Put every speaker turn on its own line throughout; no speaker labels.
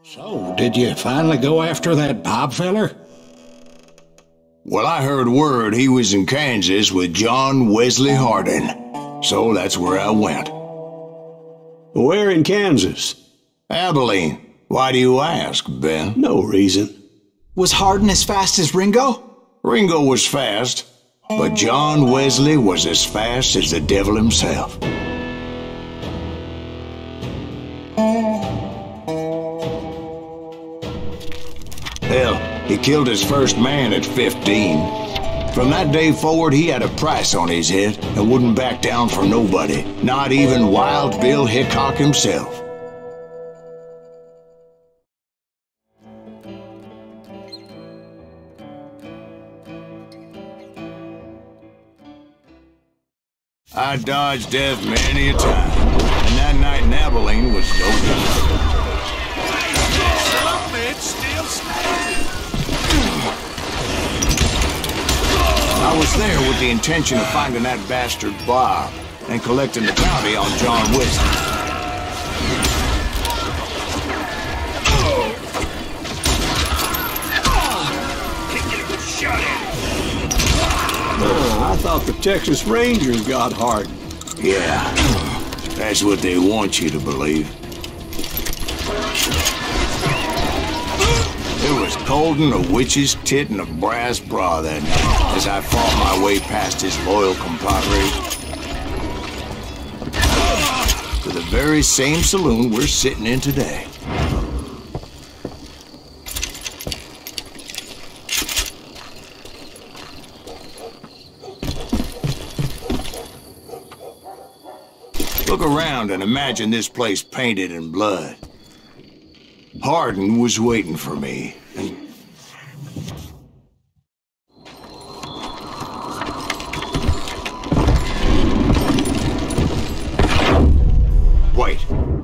So, did you finally go after that Bob feller?
Well, I heard word he was in Kansas with John Wesley Hardin, so that's where I went.
Where in Kansas?
Abilene. Why do you ask, Ben?
No reason.
Was Hardin as fast as Ringo?
Ringo was fast, but John Wesley was as fast as the devil himself. Hell, he killed his first man at 15. From that day forward, he had a price on his head and wouldn't back down for nobody, not even Wild Bill Hickok himself. I dodged death many a time, and that night in Abilene was no different. I was there with the intention of finding that bastard Bob and collecting the bounty on John Wesley.
Can't get a good shot at it.
I thought the Texas Rangers got Hardin.
Yeah, that's what they want you to believe. It was cold and a witch's tit and a brass bra that night as I fought my way past his loyal compadre to the very same saloon we're sitting in today. Look around and imagine this place painted in blood. Hardin was waiting for me, and... Wait,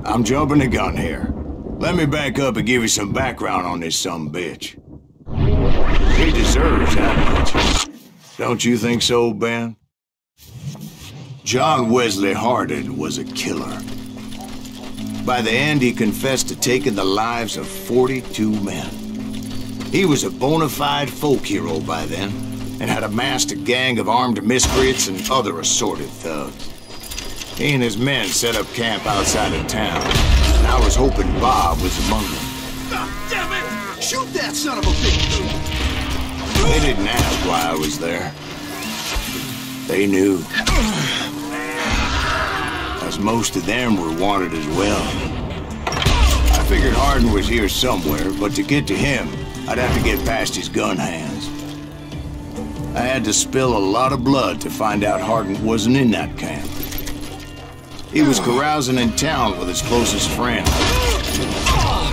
I'm jumping the gun here. Let me back up and give you some background on this sumbitch. He deserves that much. Don't you think so, Ben? John Wesley Hardin was a killer. By the end, he confessed to taking the lives of 42 men. He was a bona fide folk hero by then, and had amassed a gang of armed miscreants and other assorted thugs. He and his men set up camp outside of town, and I was hoping Bob was among them.
God damn it! Shoot that son of a bitch!
They didn't ask why I was there. They knew. As most of them were wanted as well. I figured Hardin was here somewhere, but to get to him, I'd have to get past his gun hands. I had to spill a lot of blood to find out Hardin wasn't in that camp. He was carousing in town with his closest friend.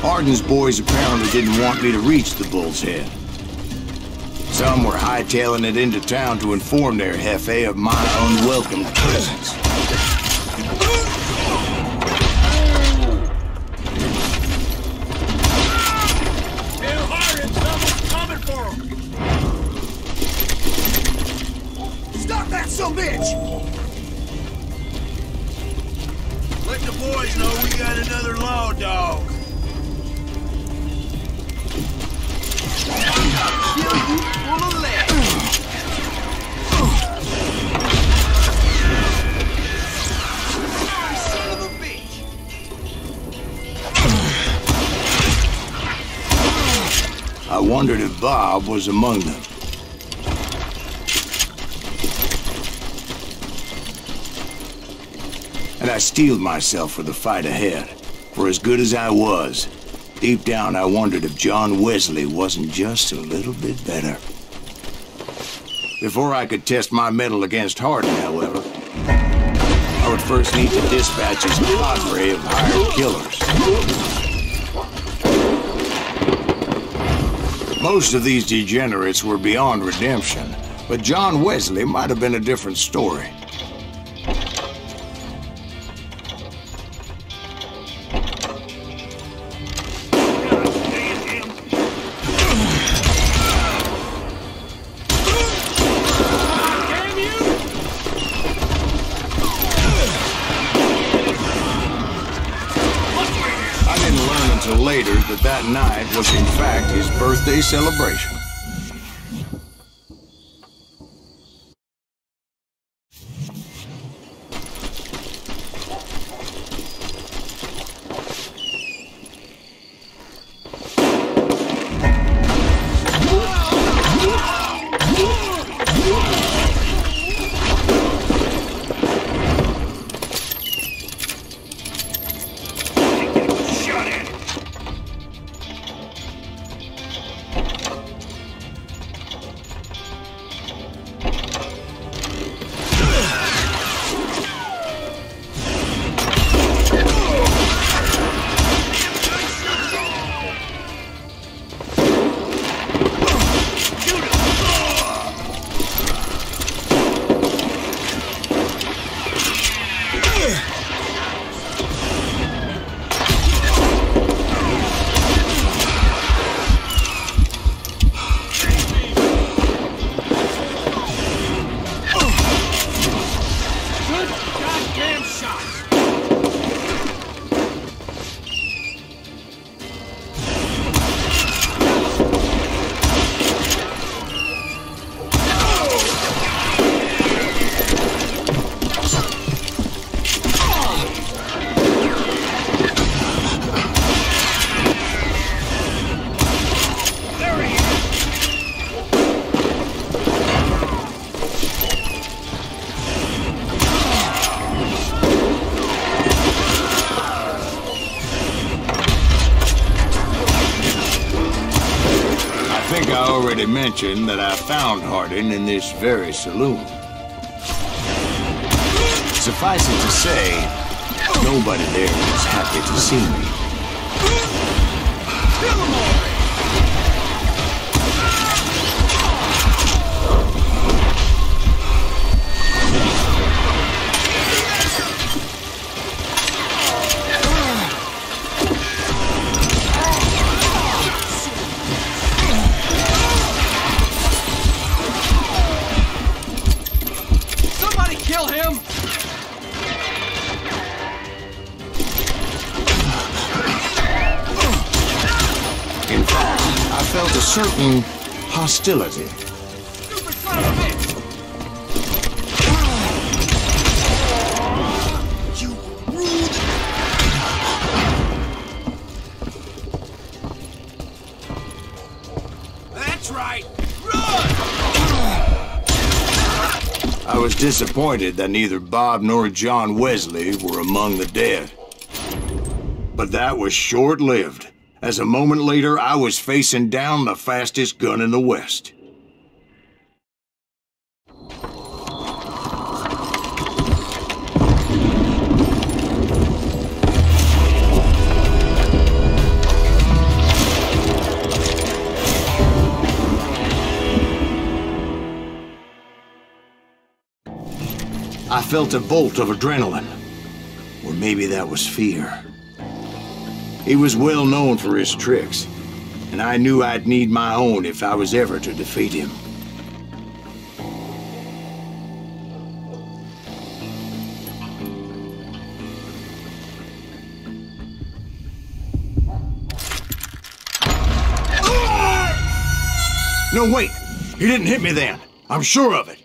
Hardin's boys apparently didn't want me to reach the Bull's Head. Some were hightailing it into town to inform their jefe of my unwelcome presence.
Stop that son of a bitch! Let the boys know we got another law dog. Kill you full of lead. Son of a bitch!
I wondered if Bob was among them. And I steeled myself for the fight ahead. For as good as I was, deep down I wondered if John Wesley wasn't just a little bit better. Before I could test my mettle against Hardin, however, I would first need to dispatch his cadre of hired killers. Most of these degenerates were beyond redemption, but John Wesley might have been a different story. later that that night was in fact his birthday celebration. Mention that I found Hardin in this very saloon. Suffice it to say, nobody there was happy to see me. Certain hostility.
Stupid son of a bitch! You rude! That's right! Run!
I was disappointed that neither Bob nor John Wesley were among the dead. But that was short-lived. As a moment later, I was facing down the fastest gun in the West. I felt a bolt of adrenaline. Or maybe that was fear. He was well known for his tricks, and I knew I'd need my own if I was ever to defeat him. No, wait! He didn't hit me then. I'm sure of it.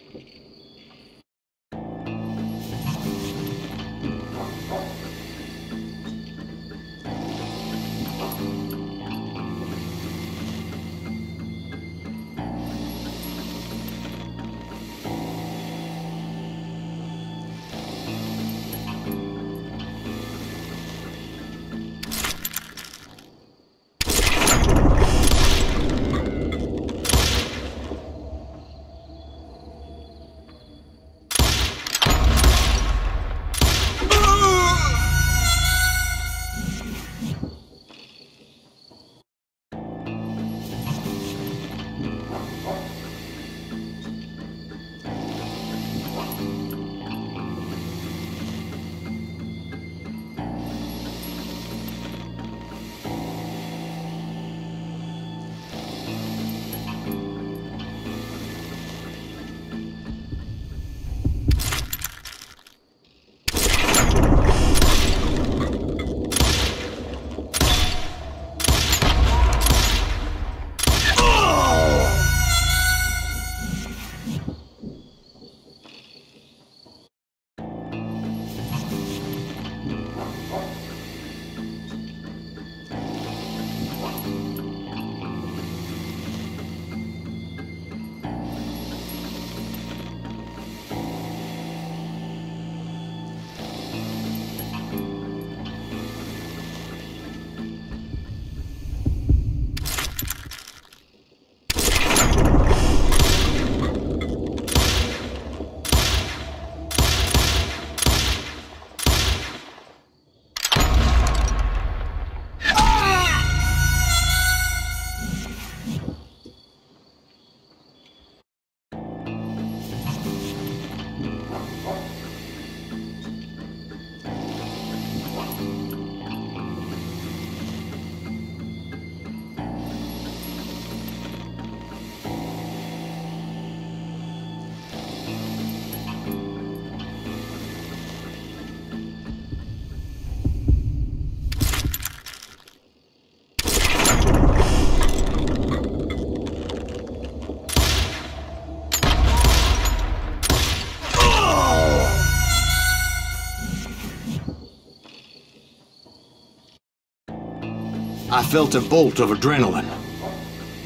I felt a bolt of adrenaline.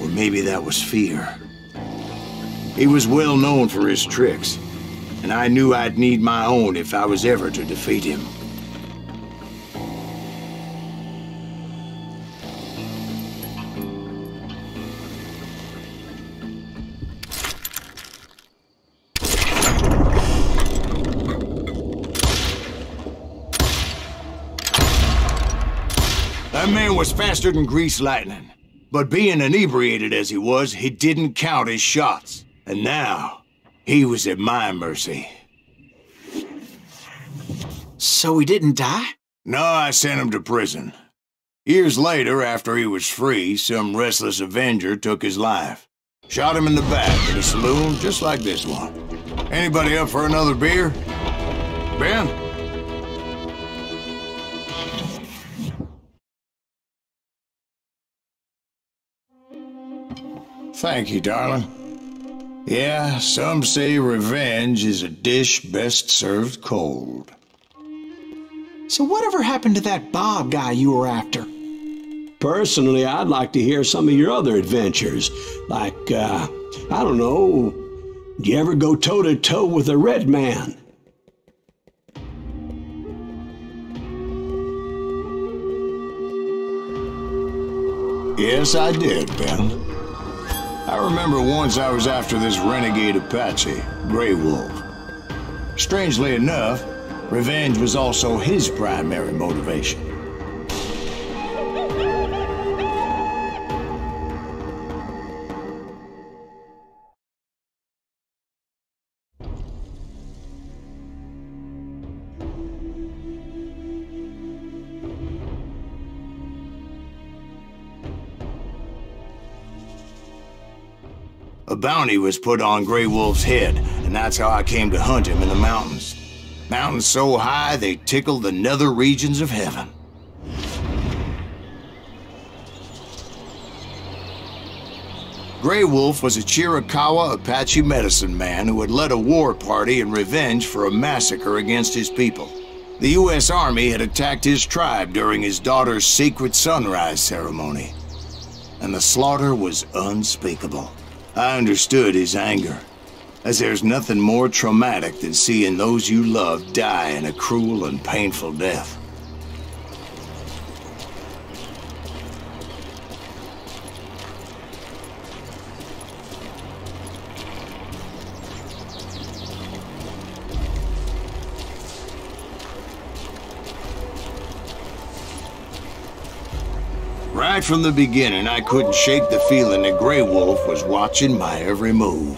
Or maybe that was fear. He was well known for his tricks, and I knew I'd need my own if I was ever to defeat him. That man was faster than greased lightning. But being inebriated as he was, he didn't count his shots. And now, he was at my mercy.
So he didn't die?
No, I sent him to prison. Years later, after he was free, some restless avenger took his life. Shot him in the back at a saloon just like this one. Anybody up for another beer? Ben? Thank you, darling. Yeah, some say revenge is a dish best served cold.
So whatever happened to that Bob guy you were after?
Personally, I'd like to hear some of your other adventures. Like, I don't know, did you ever go toe-to-toe with a red man?
Yes, I did, Ben. I remember once I was after this renegade Apache, Grey Wolf. Strangely enough, revenge was also his primary motivation. A bounty was put on Grey Wolf's head, and that's how I came to hunt him in the mountains. Mountains so high they tickled the nether regions of heaven. Grey Wolf was a Chiricahua Apache medicine man who had led a war party in revenge for a massacre against his people. The U.S. Army had attacked his tribe during his daughter's sacred sunrise ceremony, and the slaughter was unspeakable. I understood his anger, as there's nothing more traumatic than seeing those you love die in a cruel and painful death. Right from the beginning, I couldn't shake the feeling that Grey Wolf was watching my every move.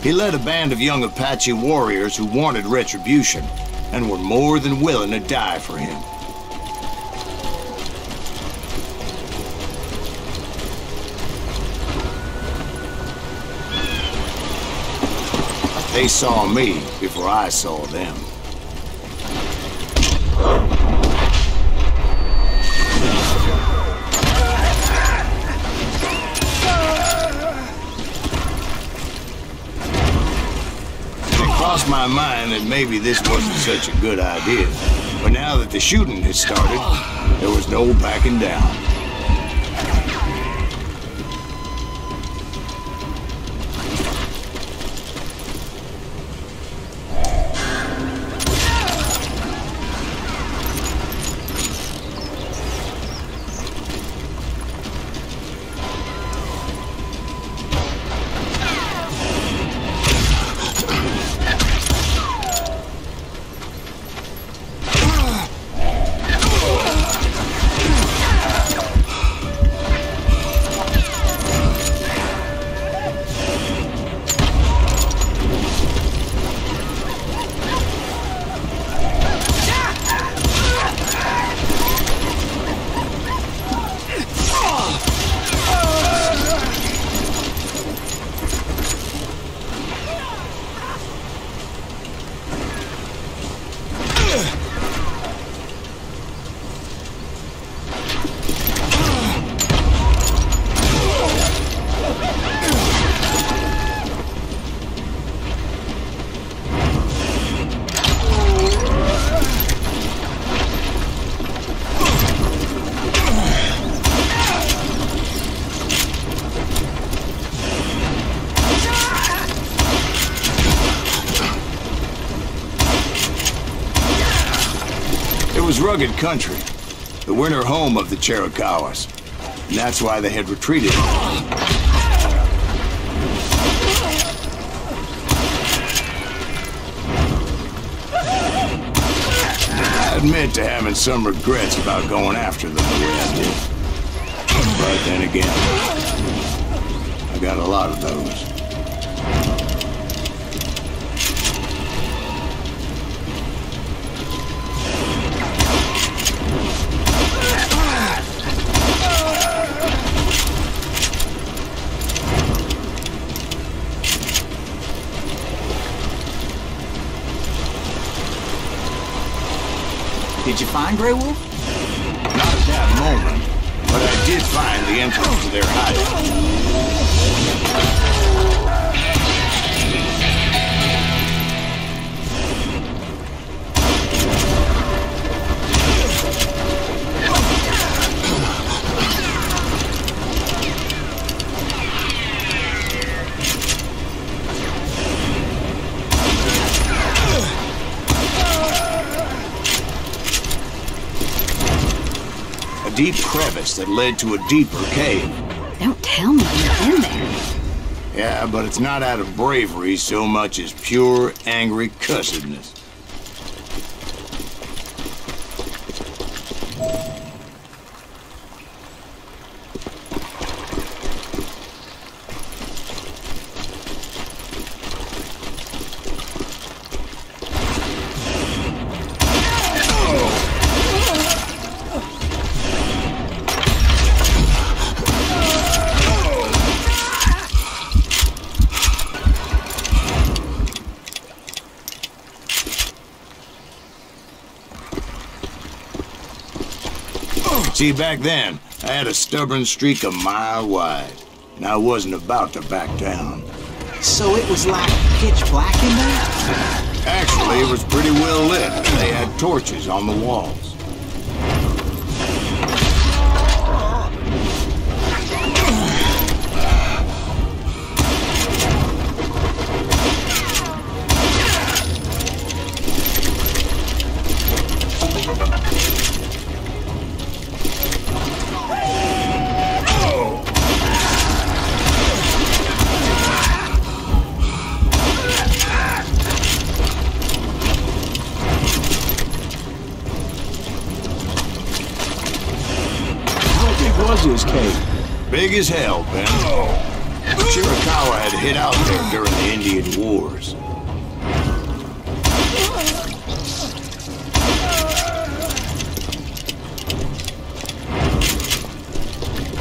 He led a band of young Apache warriors who wanted retribution and were more than willing to die for him. They saw me before I saw them. Crossed my mind that maybe this wasn't such a good idea. But now that the shooting had started, there was no backing down. rugged country, the winter home of the Chiricahuas. And that's why they had retreated. I admit to having some regrets about going after them the way I did. But then again, I got a lot of those.
Did you find Grey Wolf?
Not at that moment, but I did find the entrance to their hideout. Deep crevice that led to a deeper cave.
Don't tell me you're in there.
Yeah, but it's not out of bravery so much as pure, angry cussedness. See, back then, I had a stubborn streak a mile wide, and I wasn't about to back down.
So it was like pitch black in there?
Actually, it was pretty well lit. They had torches on the walls.
His cave.
Big as hell, Ben. The Chiricahua had hid out there during the Indian Wars.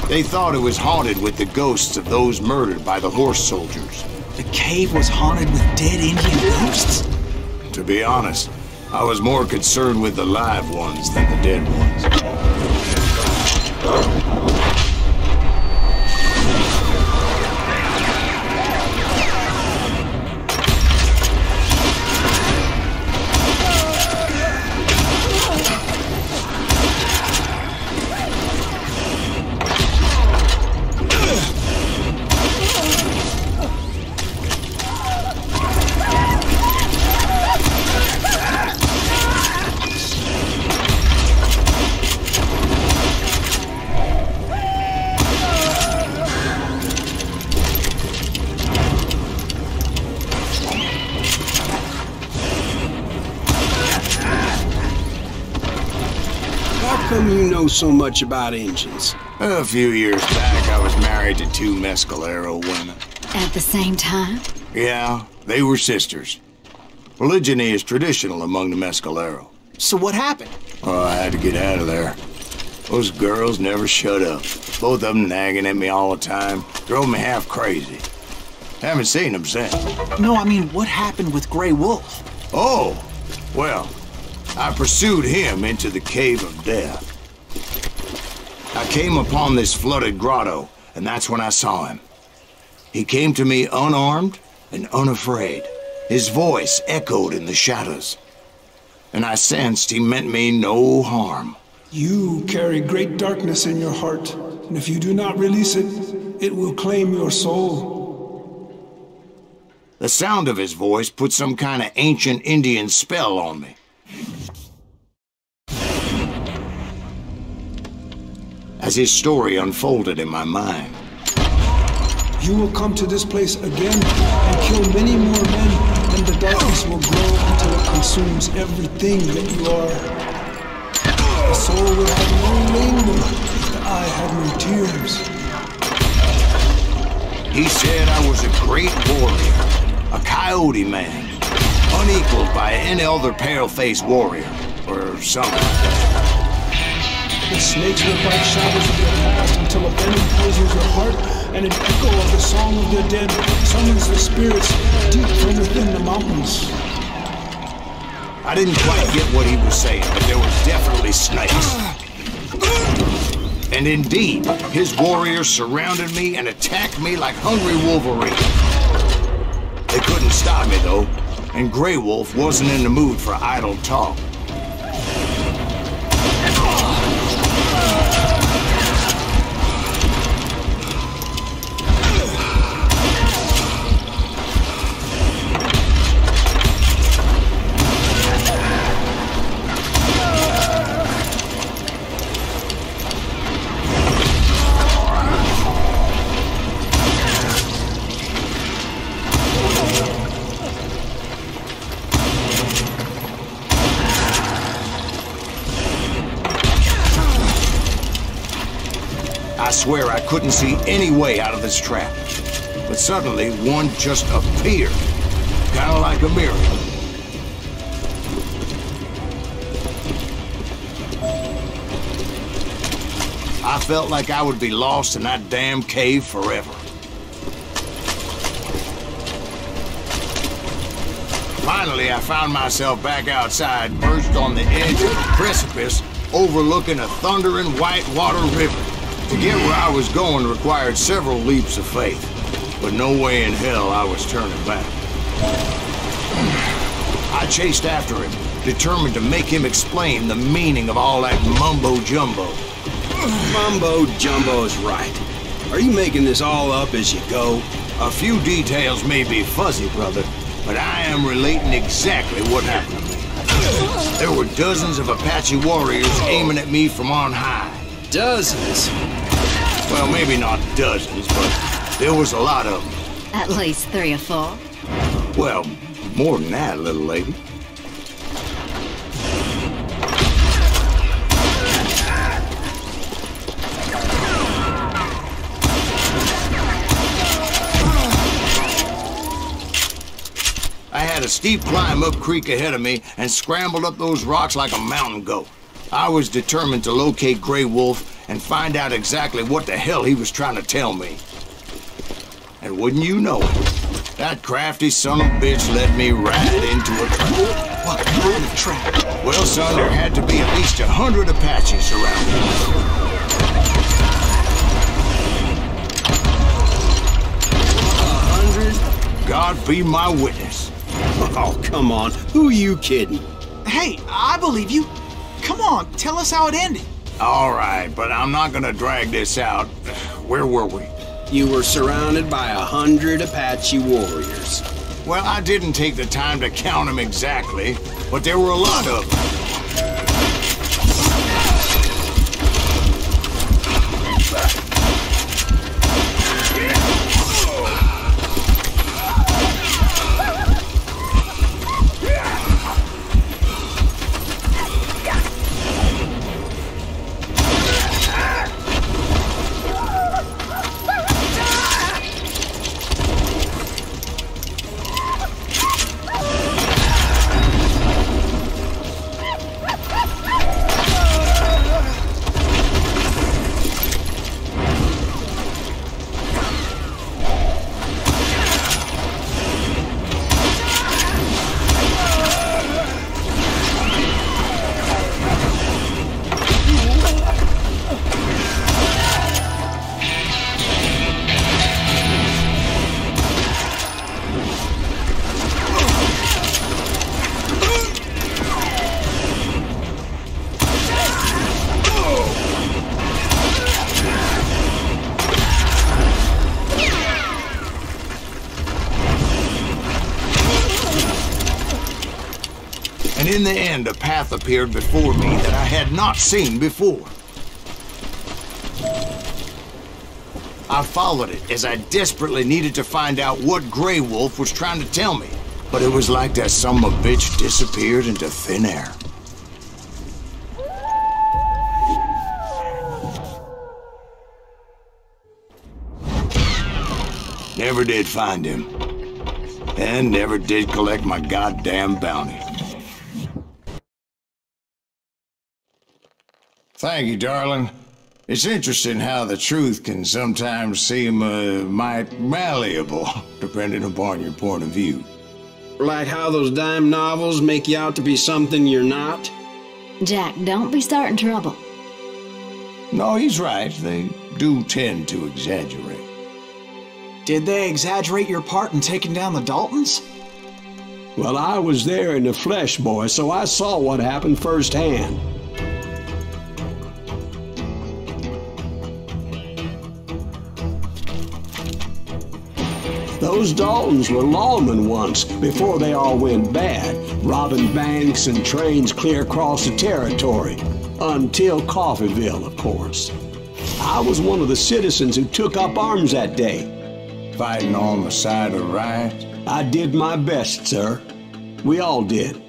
They thought it was haunted with the ghosts of those murdered by the horse soldiers.
The cave was haunted with dead Indian ghosts?
To be honest, I was more concerned with the live ones than the dead ones.
How come you know so much about engines?
A few years back, I was married to two Mescalero women.
At the same time?
Yeah, they were sisters. Polygyny is traditional among the Mescalero.
So what happened?
Oh, I had to get out of there. Those girls never shut up. Both of them nagging at me all the time. Drove me half crazy. Haven't seen them since.
No, I mean, what happened with Grey Wolf?
Oh, well, I pursued him into the Cave of Death. I came upon this flooded grotto, and that's when I saw him. He came to me unarmed and unafraid. His voice echoed in the shadows, and I sensed he meant me no harm.
You carry great darkness in your heart, and if you do not release it, it will claim your soul.
The sound of his voice put some kind of ancient Indian spell on me. as his story unfolded in my mind.
You will come to this place again and kill many more men, and the darkness will grow until it consumes everything that you are. The soul will have no languor, the eye have no tears.
He said I was a great warrior, a coyote man, unequaled by any other pale-faced warrior, or something like that.
The snakes will bite shadows of your past until a venom poisons your heart, and an echo of the song of the dead summons the spirits deep from within the mountains.
I didn't quite get what he was saying, but there were definitely snakes. And indeed, his warriors surrounded me and attacked me like hungry wolverines. They couldn't stop me, though, and Grey Wolf wasn't in the mood for idle talk. I swear I couldn't see any way out of this trap. But suddenly, one just appeared. Kind of like a miracle. I felt like I would be lost in that damn cave forever. Finally, I found myself back outside, perched on the edge of a precipice, overlooking a thundering whitewater river. To get where I was going required several leaps of faith, but no way in hell I was turning back. I chased after him, determined to make him explain the meaning of all that mumbo-jumbo.
Mumbo-jumbo's right. Are you making this all up as you go?
A few details may be fuzzy, brother, but I am relating exactly what happened to me. There were dozens of Apache warriors aiming at me from on high.
Dozens?
Well, maybe not dozens, but there was a lot of them.
At least 3 or 4.
Well, more than that, little lady. I had a steep climb up creek ahead of me and scrambled up those rocks like a mountain goat. I was determined to locate Grey Wolf and find out exactly what the hell he was trying to tell me. And wouldn't you know it, that crafty son of a bitch led me right into a trap.
What kind of trap?
Well, son, there had to be at least 100 Apaches around me. 100? God be my witness.
Oh, come on. Who are you kidding?
Hey, I believe you. Come on, tell us how it ended.
All right, but I'm not gonna drag this out. Where were we?
You were surrounded by 100 Apache warriors.
Well, I didn't take the time to count them exactly, but there were a lot of them. And in the end, a path appeared before me that I had not seen before. I followed it as I desperately needed to find out what Grey Wolf was trying to tell me. But it was like that son of a bitch disappeared into thin air. Never did find him. And never did collect my goddamn bounty. Thank you, darling. It's interesting how the truth can sometimes seem might malleable, depending upon your point of view.
Like how those dime novels make you out to be something you're not?
Jack, don't be starting trouble.
No, he's right. They do tend to exaggerate.
Did they exaggerate your part in taking down the Daltons?
Well, I was there in the flesh, boy, so I saw what happened firsthand. Those Daltons were lawmen once, before they all went bad, robbing banks and trains clear across the territory. Until Coffeeville, of course. I was one of the citizens who took up arms that day.
Fighting on the side of right?
I did my best, sir. We all did.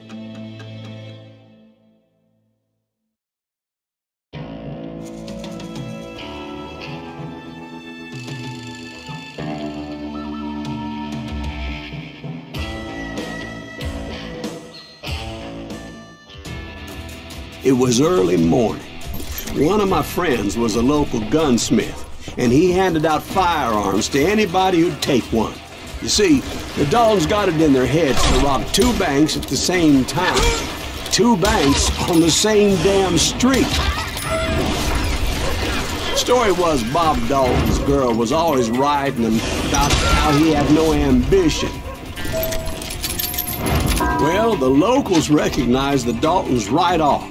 It was early morning. One of my friends was a local gunsmith, and he handed out firearms to anybody who'd take one. You see, the Daltons got it in their heads to rob 2 banks at the same time. 2 banks on the same damn street. Story was Bob Dalton's girl was always writing him about how he had no ambition. Well, the locals recognized the Daltons right off.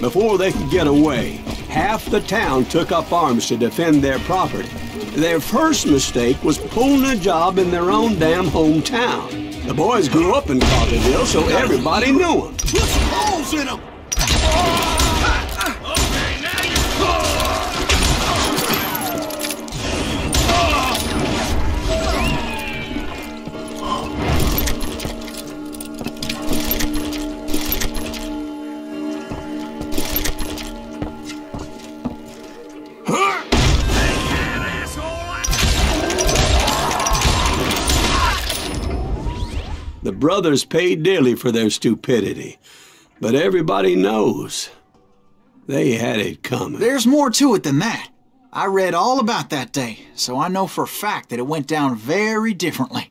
Before they could get away, half the town took up arms to defend their property. Their first mistake was pulling a job in their own damn hometown. The boys grew up in Coffeeville, so everybody knew them.
Put some holes in them!
The brothers paid dearly for their stupidity, but everybody knows they had it coming.
There's more to it than that. I read all about that day, so I know for a fact that it went down very differently.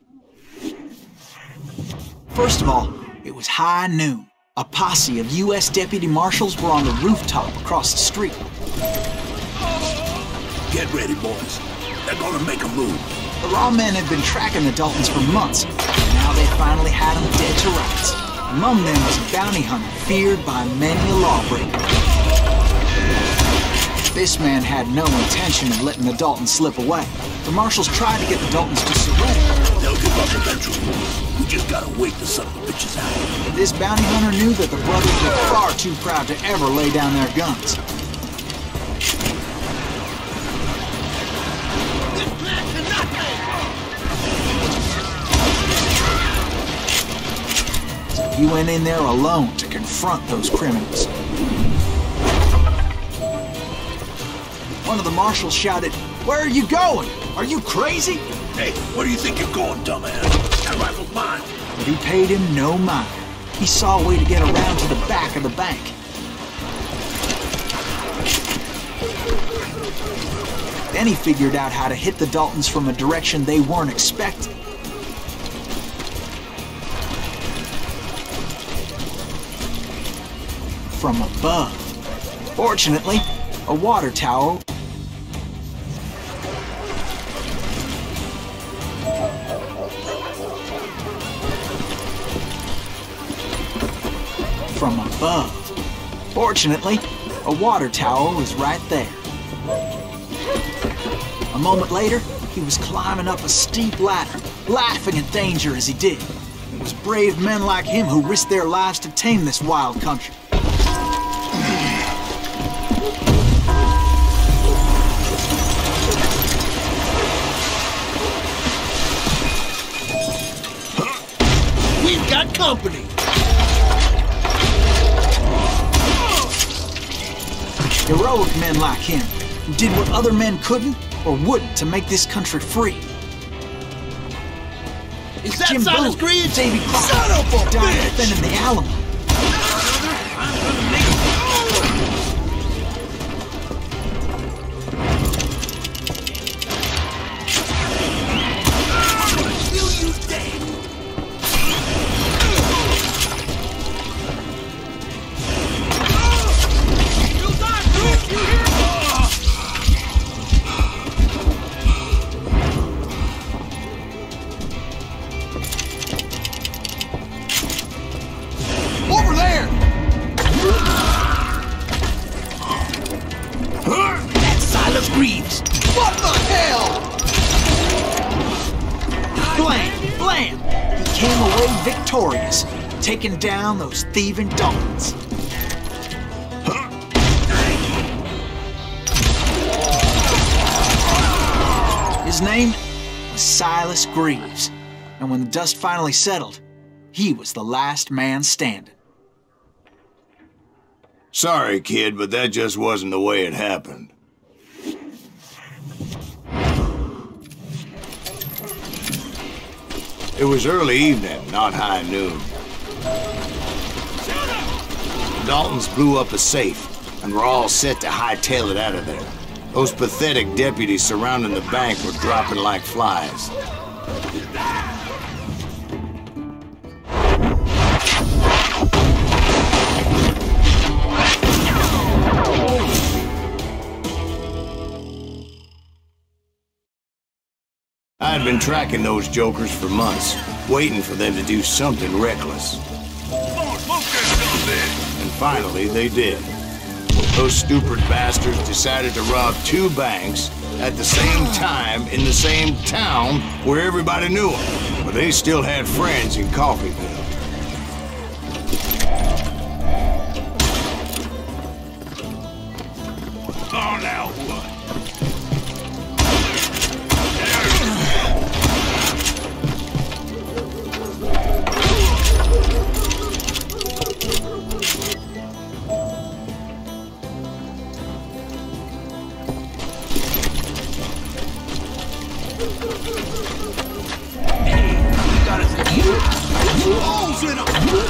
First of all, it was high noon. A posse of U.S. deputy marshals were on the rooftop across the street.
Get ready, boys. They're gonna make a move.
The Raw men had been tracking the Daltons for months, and now they finally had them dead to rights. Among them was a bounty hunter feared by many a lawbreaker. This man had no intention of letting the Daltons slip away. The marshals tried to get the Daltons to surrender.
They'll give up eventually. We just gotta wait the son of the bitches out.
But this bounty hunter knew that the brothers were far too proud to ever lay down their guns. He went in there alone to confront those criminals. One of the marshals shouted, "Where are you going? Are you crazy?"
Hey, where do you think you're going, dumbass? That rifle's mine.
But he paid him no mind. He saw a way to get around to the back of the bank. Then he figured out how to hit the Daltons from a direction they weren't expecting. From above. Fortunately, a water tower was right there. A moment later, he was climbing up a steep ladder, laughing at danger as he did. was brave men like him who risked their lives to tame this wild country.
We've got company.
Heroic men like him who did what other men couldn't or wouldn't to make this country free.
Is that
Jim
Silas
Booth,
Greaves?
Davy Crockett,
Son of a
died
bitch!
defending the Alamo.
Over there!
That's Silas Greaves.
What the hell?
Blam! Blam! He came away victorious, taking down those thieving Daltons. His name was Silas Greaves, and when the dust finally settled, he was the last man standing.
Sorry, kid, but that just wasn't the way it happened. It was early evening, not high noon. The Daltons blew up a safe, and were all set to hightail it out of there. Those pathetic deputies surrounding the bank were dropping like flies. I had been tracking those jokers for months, waiting for them to do something reckless. And finally, they did. Those stupid bastards decided to rob two banks at the same time in the same town where everybody knew them, but they still had friends in Coffeeville.
Oh, now what?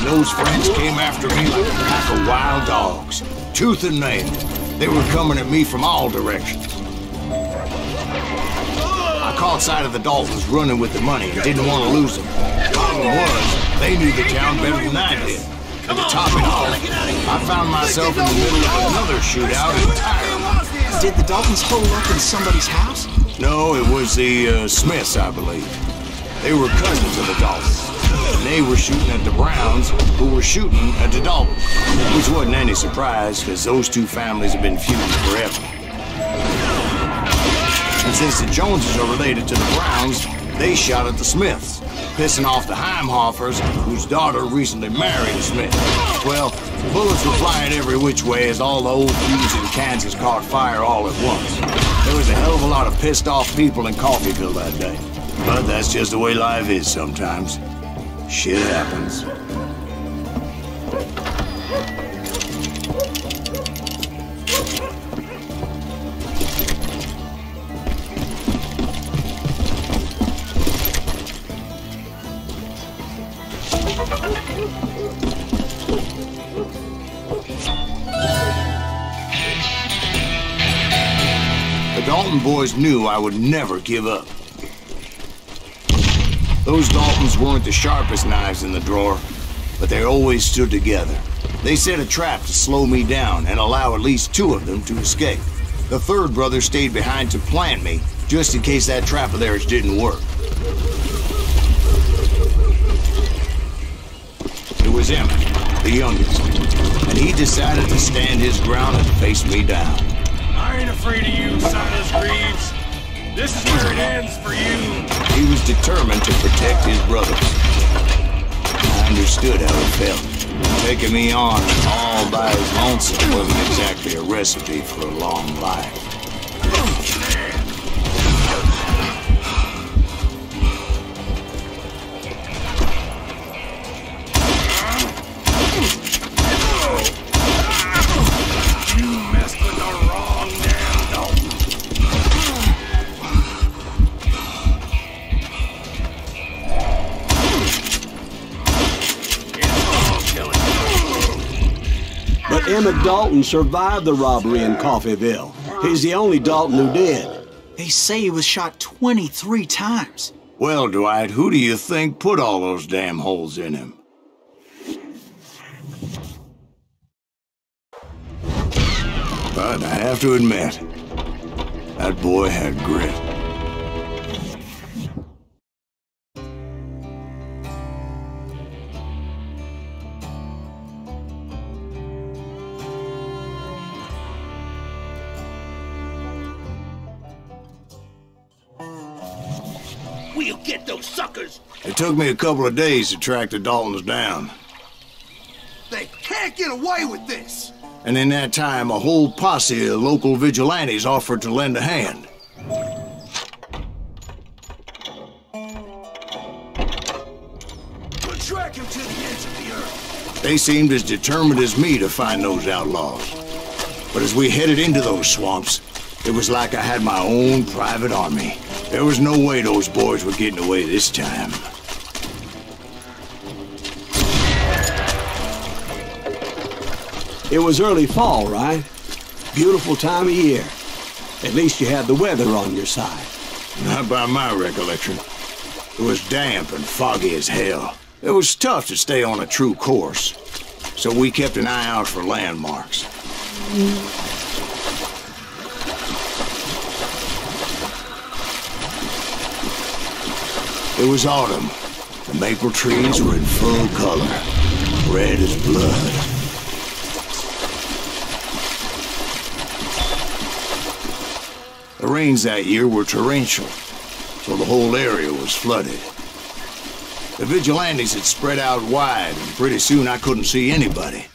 Those friends came after me like a pack of wild dogs, tooth and nail. They were coming at me from all directions. I caught sight of the Daltons running with the money and didn't want to lose them. The problem was, they knew the town better than I did. And to top it off, I found myself in the middle of another shootout entirely.
Did the Daltons hole up in somebody's house?
No, it was the Smiths, I believe. They were cousins of the Daltons. And they were shooting at the Browns, who were shooting at the Daltons. Which wasn't any surprise, because those two families have been feuding forever. And since the Joneses are related to the Browns, they shot at the Smiths, pissing off the Heimhoffers, whose daughter recently married a Smith. Well, bullets were flying every which way as all the old feuds in Kansas caught fire all at once. There was a hell of a lot of pissed off people in Coffeeville that day. But that's just the way life is sometimes. Shit happens. The Dalton boys knew I would never give up. Those Daltons weren't the sharpest knives in the drawer, but they always stood together. They set a trap to slow me down and allow at least two of them to escape. The third brother stayed behind to plant me, just in case that trap of theirs didn't work. It was Emmett, the youngest, and he decided to stand his ground and face me down.
I ain't afraid of you, Silas Greaves. This is where it ends for you.
He was determined to protect his brothers. understood how it felt. Taking me on all by his lonesome wasn't exactly a recipe for a long life.
But Emmett Dalton survived the robbery in Coffeyville. He's the only Dalton who did.
They say he was shot 23 times.
Well, Dwight, who do you think put all those damn holes in him? But I have to admit, that boy had grit.
We'll get those suckers!
It took me a couple of days to track the Daltons down.
They can't get away with this!
And in that time, a whole posse of local vigilantes offered to lend a hand.
We'll track him to the ends of the earth.
They seemed as determined as me to find those outlaws. But as we headed into those swamps, it was like I had my own private army. There was no way those boys were getting away this time.
It was early fall, right? Beautiful time of year. At least you had the weather on your side.
Not by my recollection. It was damp and foggy as hell. It was tough to stay on a true course. So we kept an eye out for landmarks. It was autumn. The maple trees were in full color, red as blood. The rains that year were torrential, so the whole area was flooded. The vigilantes had spread out wide, and pretty soon I couldn't see anybody.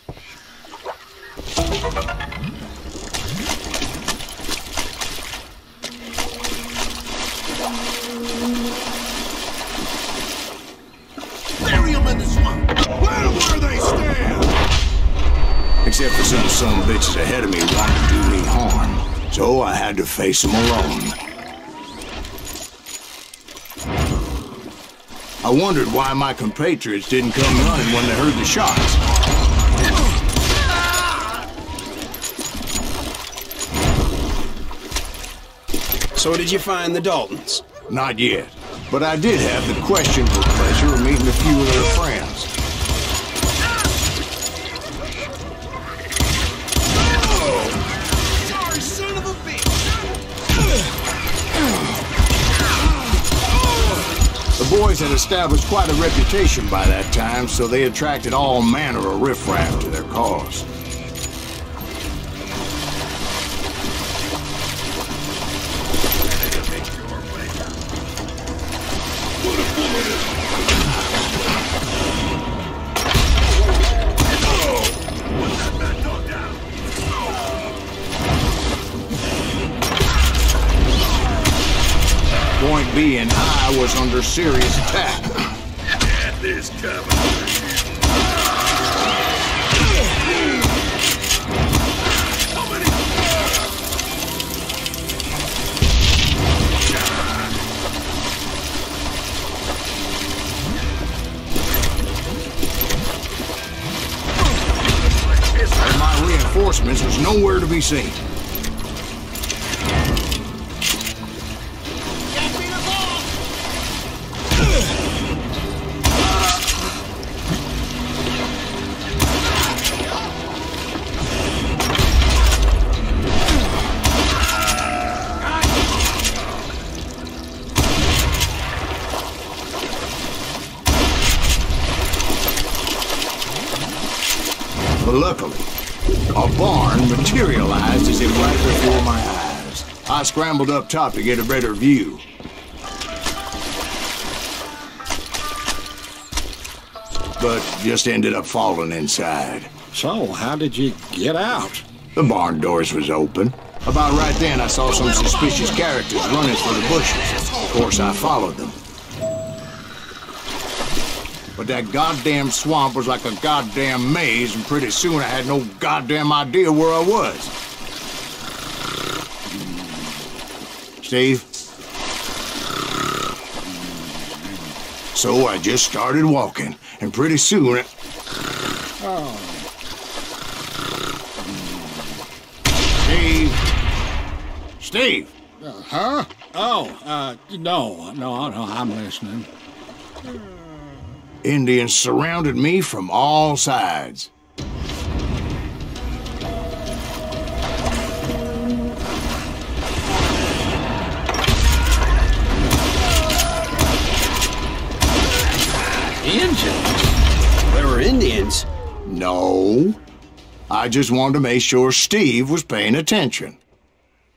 Bury them in the swamp! Let them where they stand!
Except for some bitches ahead of me wanting to do me harm. So I had to face them alone. I wondered why my compatriots didn't come running when they heard the shots.
So did you find the Daltons?
Not yet, but I did have the questionable pleasure of meeting a few of their friends. The boys had established quite a reputation by that time, so they attracted all manner of riffraff to their cause. Point being, I was under serious attack.
Get this cover.
And my reinforcements was nowhere to be seen. But luckily, a barn materialized as if right before my eyes. I scrambled up top to get a better view. but just ended up falling inside.
So, how did you get out?
The barn doors was open. About right then, I saw some suspicious characters running for the bushes. Of course, I followed them. But that goddamn swamp was like a goddamn maze, and pretty soon I had no goddamn idea where I was. Steve? So I just started walking, and pretty soon... Steve!
Huh? Oh, no, I'm listening.
Indians surrounded me from all sides.
Indians? There were Indians?
No. I just wanted to make sure Steve was paying attention.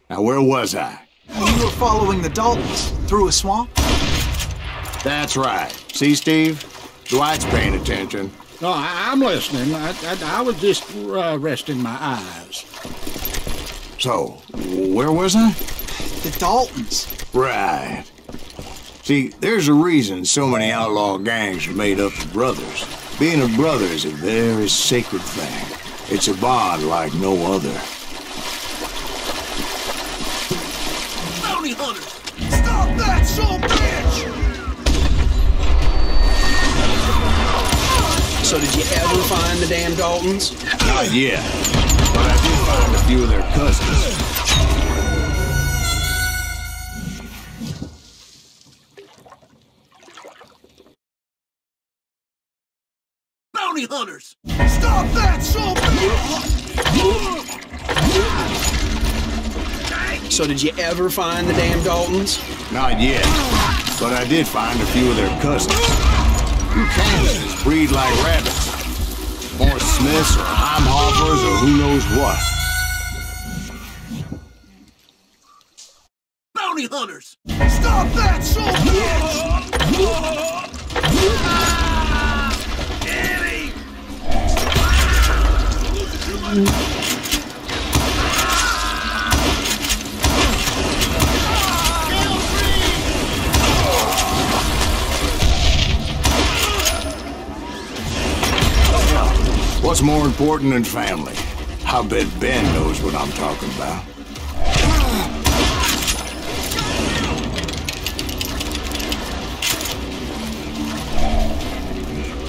Now, where was I?
You were following the Daltons through a swamp?
That's right. See, Steve? Dwight's paying attention.
No, I'm listening. I was just resting my eyes.
So, where was I?
The Daltons.
Right. See, there's a reason so many outlaw gangs are made up of brothers. Being a brother is a very sacred thing. It's a bond like no other.
Bounty hunters! Stop that, son of a bitch!
So did you ever find the damn Daltons?
Not yet, but I did find a few of their cousins.
Bounty hunters! Stop that, son of a bitch!
So did you ever find the damn Daltons?
Not yet, but I did find a few of their cousins. You Kansas breed like rabbits. Morris Smiths or Heimhoffers or who knows what.
Bounty hunters! Stop that, son of a bitch! Eddie!
What's more important than family? I bet Ben knows what I'm talking about.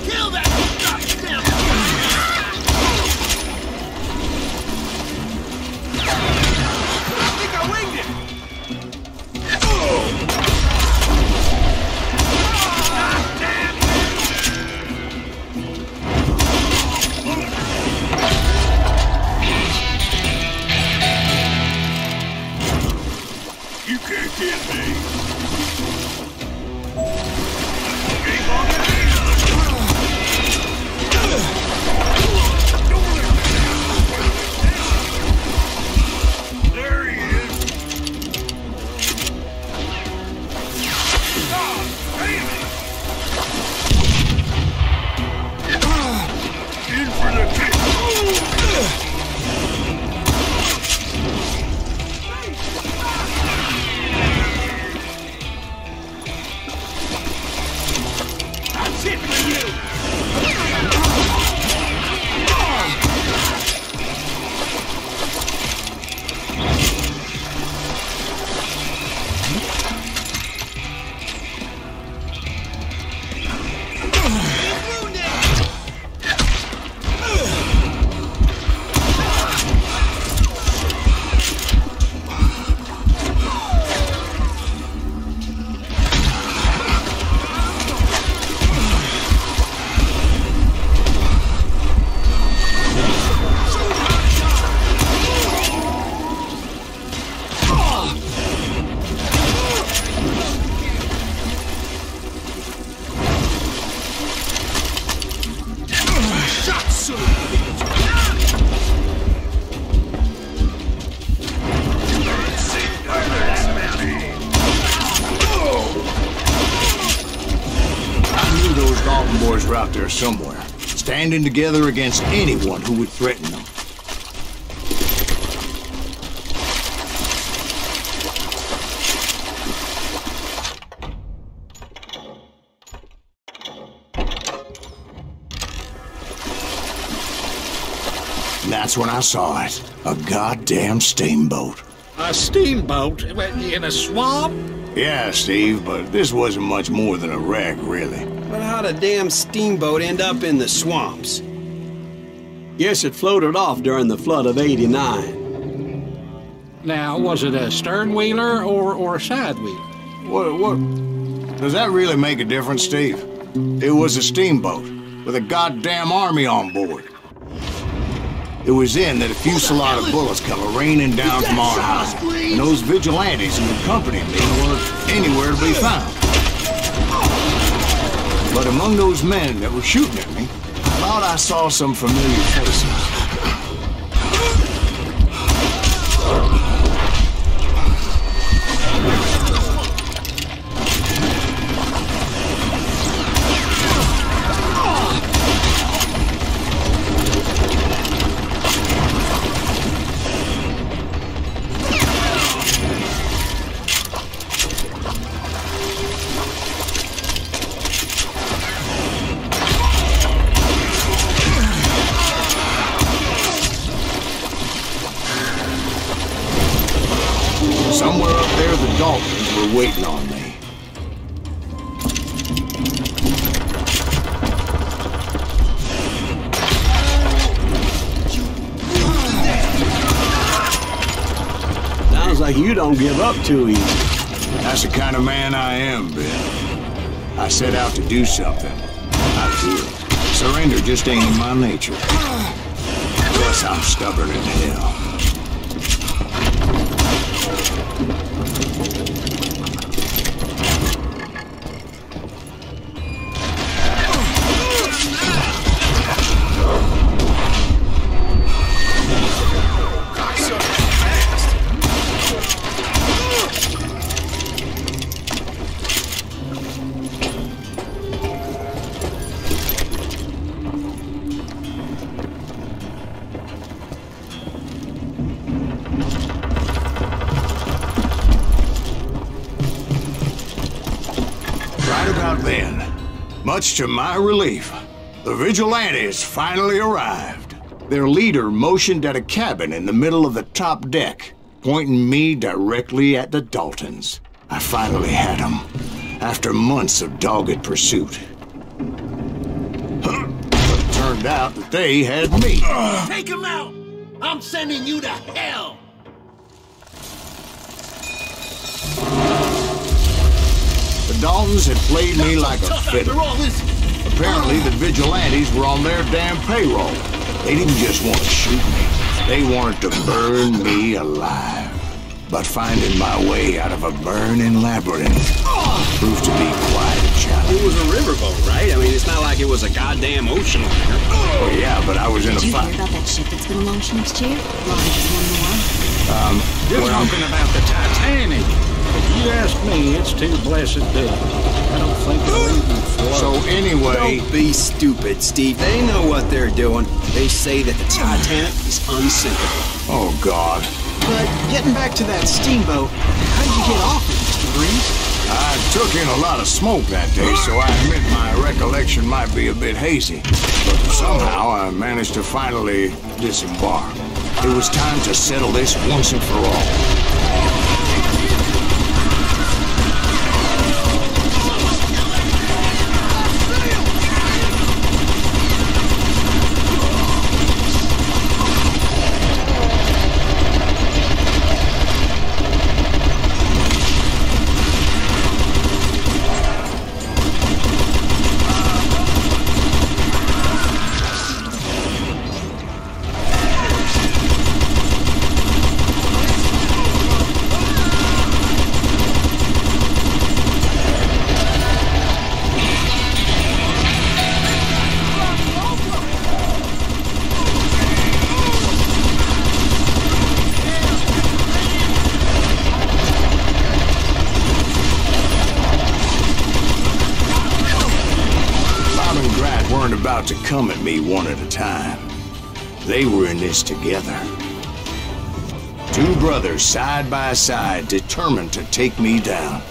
Kill that goddamn! I think I winged it! You can't get me. Ain't gonna get me. There he is. God damn it. In for the kick. That's it for you!
Boys were out out there somewhere, standing together against anyone who would threaten them. That's when I saw it. A goddamn steamboat.
A steamboat in a swamp?
Yeah, Steve, but this wasn't much more than a wreck, really.
But how'd a damn steamboat end up in the swamps?
Yes, it floated off during the flood of '89.
Now, was it a stern wheeler or a side wheeler?
What? Does that really make a difference, Steve? It was a steamboat with a goddamn army on board. It was then that a fusillade of bullets come raining down from our high, and those vigilantes who accompanied me weren't anywhere to be found. But among those men that were shooting at me, I thought I saw some familiar faces. Somewhere up there, the Daltons were waiting on me.
Sounds like you don't give up too easy.
That's the kind of man I am, Bill. I set out to do something. I do it. Surrender just ain't in my nature. Plus, I'm stubborn as hell. Then, much to my relief, the vigilantes finally arrived. Their leader motioned at a cabin in the middle of the top deck, pointing me directly at the Daltons. I finally had them, after months of dogged pursuit. But it turned out that they had me.
Take him out! I'm sending you to hell!
The Daltons had played me like a fiddle. Apparently, the vigilantes were on their damn payroll. They didn't just want to shoot me. They wanted to burn me alive. But finding my way out of a burning labyrinth proved to be quite a challenge.
It was a riverboat, right? I mean, it's not like it was a goddamn ocean liner.
Oh, yeah, but I was in a
Did you
fight.
hear about that ship that's been launched next year? Launched as one to one.
You're talking about the Titanic. If you ask me, it's too blessed big. I don't think it'll even float.
So anyway...
Don't be stupid, Steve. They know what they're doing. They say that the Titanic is unsinkable.
Oh, God.
But getting back to that steamboat, how did you get off it, Mr. Breeze?
I took in a lot of smoke that day, so I admit my recollection might be a bit hazy. But somehow I managed to finally disembark. It was time to settle this once and for all. about to come at me one at a time. They were in this together. Two brothers side by side, determined to take me down.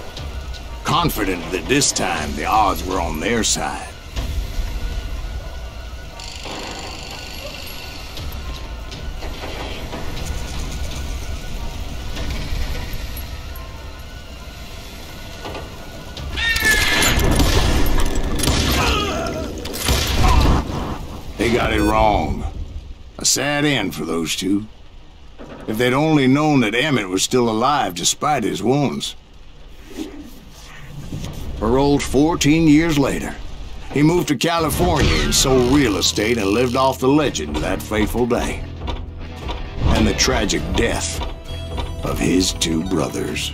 Confident that this time the odds were on their side. They got it wrong. A sad end for those two. If they'd only known that Emmett was still alive despite his wounds. Paroled 14 years later, he moved to California and sold real estate and lived off the legend of that fateful day. And the tragic death of his two brothers.